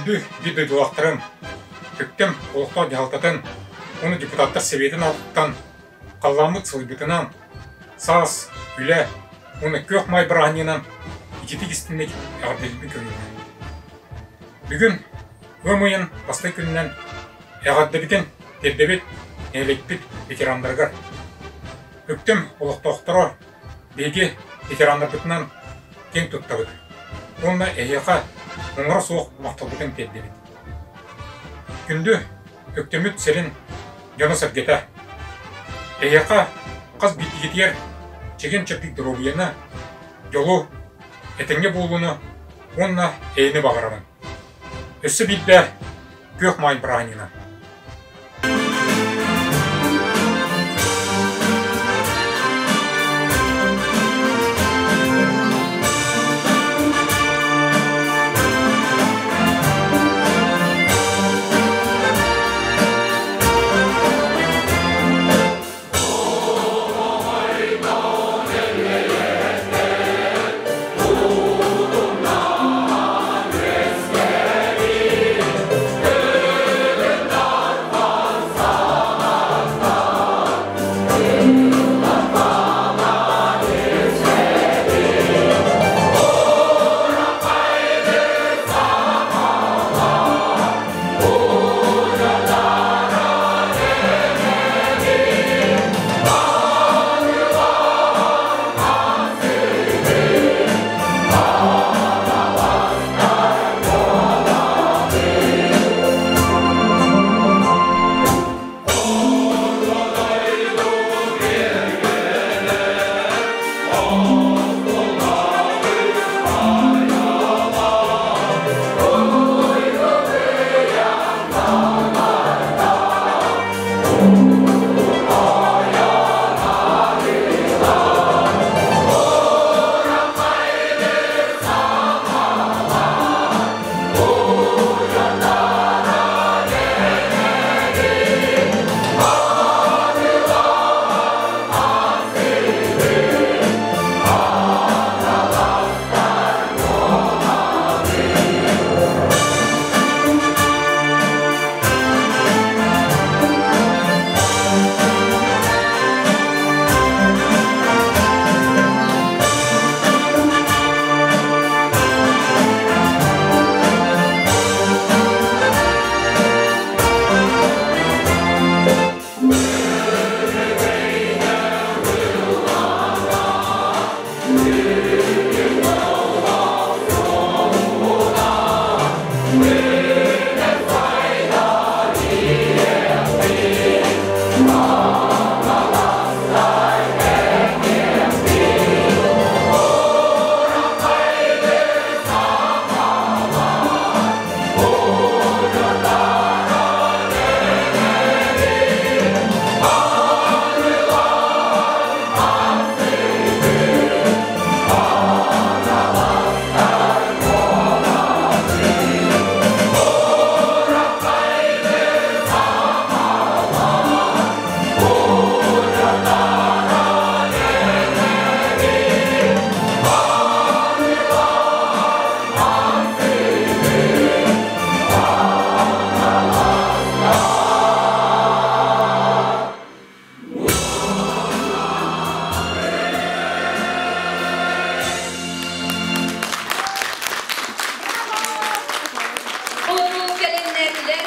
Күндү биді дуақтырын, көктем олықта жағалтатын, оны депутаттар себетін алттан, қалламыт сылбытынан, саас, үлі, оны көк май бірағанынан, икеті кестінек әғадделбі көрінген. Бүгін өмойын бастай күнінен әғадделбітен тердебет, әлекпет ветерандарға. Көктем олықтақтыра беге ветерандар бұтынан кен тұттабыд. Онына әйеқа оңыра соқ мақталбытын тердебет. Күнді көктемет селін жаны сәргеті. Әйеқа қаз бітігетер чеген чапик дұробияна жолу әтенге болуыны онына әйіні бағарамын. Өсі білді көк майын бірағанына. Bu gelenlerle,